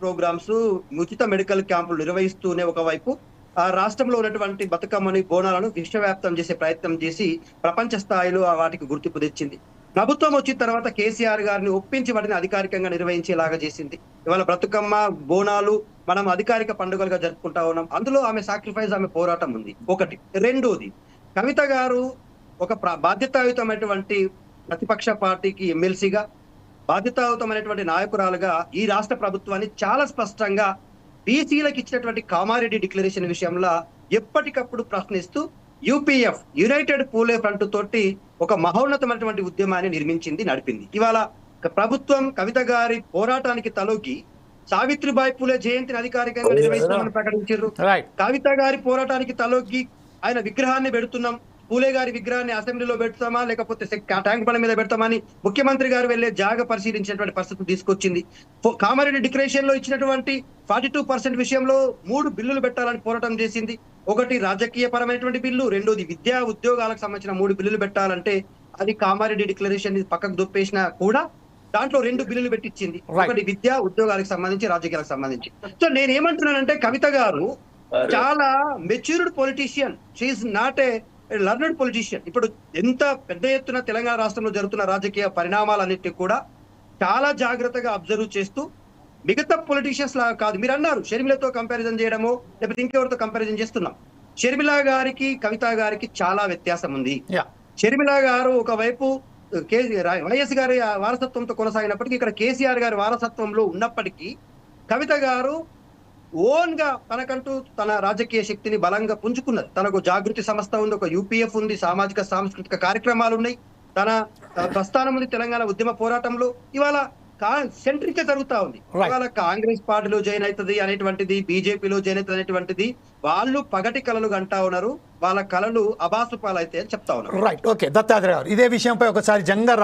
Programmes, ఉచిత medical క్యాంపులు నిర్వహిస్తూనే ఒకవైపు ఆ రాష్ట్రంలో ఉన్నటువంటి బతుకమ్మని, బోనాలను విశ్వవ్యాప్తం చేసే ప్రయత్నం చేసి ప్రపంచ స్థాయిలో వాటికి గుర్తింపు తెచ్చింది. ప్రభుత్వం వచ్చిన తర్వాత కేసీఆర్ గారిని ఒప్పించి వాటిని అధికారికంగా నిర్వహించేలాగా చేసింది. ఇవాళ బతుకమ్మ, బోనాలు మనం అధికారిక పండుగలుగా జరుపుకుంటా ఉన్నాం. అందులో ఆమె సాక్రిఫైస్, ఆమె పోరాటం ఉంది. ఒకటి. రెండోది, కవిత గారు ఒక బాధ్యతాయుతమైనటువంటి ప్రతిపక్ష పార్టీకి ఎమ్మెల్సీగా, బాధ్యతాయుతమైనటువంటి నాయకురాలుగా ఈ రాష్ట్ర ప్రభుత్వాన్ని చాలా స్పష్టంగా బీసీలకు ఇచ్చినటువంటి కామారెడ్డి డిక్లరేషన్ విషయంలో ఎప్పటికప్పుడు ప్రశ్నిస్తూ యూపీఎఫ్, యునైటెడ్ పూలే ఫ్రంట్ తోటి ఒక మహోన్నతమైనటువంటి ఉద్యమాన్ని నిర్మించింది, నడిపింది. ఇవాళ ప్రభుత్వం కవిత గారి పోరాటానికి తలొగ్గి సావిత్రిబాయి పూలే జయంతిని అధికారికంగా నిర్వహిస్తామని ప్రకటించారు. కవిత గారి పోరాటానికి తలొగ్గి ఆయన విగ్రహాన్ని పెడుతున్నాం, పూలే గారి విగ్రహాన్ని అసెంబ్లీలో పెడతామా లేకపోతే ట్యాంక్ బండ మీద పెడతామని ముఖ్యమంత్రి గారు వెళ్లే జాగ పరిశీలించినటువంటి పరిస్థితి తీసుకొచ్చింది. కామారెడ్డి డిక్లరేషన్ లో ఇచ్చినటువంటి 42% విషయంలో 3 బిల్లులు పెట్టాలని పోరాటం చేసింది. ఒకటి రాజకీయ పరమైనటువంటి బిల్లు, రెండోది విద్యా ఉద్యోగాలకు సంబంధించిన 3 బిల్లులు పెట్టాలంటే అది కామారెడ్డి డిక్లరేషన్ పక్కకు దొప్పేసినా కూడా దాంట్లో 2 బిల్లులు పెట్టించింది. ఒకటి విద్యా ఉద్యోగాలకు సంబంధించి, రాజకీయాలకు సంబంధించి. సో నేనేమంటున్నానంటే కవిత గారు చాలా matured politician, she's not a learned politician. ఇప్పుడు ఎంత పెద్ద ఎత్తున తెలంగాణ రాష్ట్రంలో జరుగుతున్న రాజకీయ పరిణామాలన్నిటికీ కూడా చాలా జాగ్రత్తగా అబ్జర్వ్ చేస్తూ, మిగతా పొలిటీషియన్స్ లాగా కాదు. మీరు అన్నారు షర్మిలతో కంపారిజన్ చేయడమో లేకపోతే ఇంకెవరితో కంపారిజన్ చేస్తున్నాం. షర్మిల గారికి, కవిత గారికి చాలా వ్యత్యాసం ఉంది. షర్మిల గారు ఒకవైపు వైఎస్ గారి వారసత్వంతో కొనసాగినప్పటికీ, ఇక్కడ కేసీఆర్ గారి వారసత్వంలో ఉన్నప్పటికీ కవిత గారు ఓన్ గా తనకంటూ తన రాజకీయ శక్తిని బలంగా పుంజుకున్నది. తనకు జాగృతి సంస్థ ఉంది, ఒక యూపీఎఫ్ ఉంది, సామాజిక సాంస్కృతిక కార్యక్రమాలు ఉన్నాయి, తన ప్రస్థానం ఉంది తెలంగాణ ఉద్యమ పోరాటంలో. ఇవాళ సెంట్రిక్ జరుగుతా ఉంది. ఇవాళ కాంగ్రెస్ పార్టీలో జాయిన్ అవుతుంది అనేటువంటిది, బీజేపీలో జాయిన్ అవుతుంది అనేటువంటిది వాళ్ళు పగటి కళలు కంటా ఉన్నారు. వాళ్ళ కళలు అబాసుపాలు అయితే అని చెప్తా ఉన్నారు. Right, okay. దత్తాత్రేయ గారు ఇదే విషయంపై ఒకసారి జంగా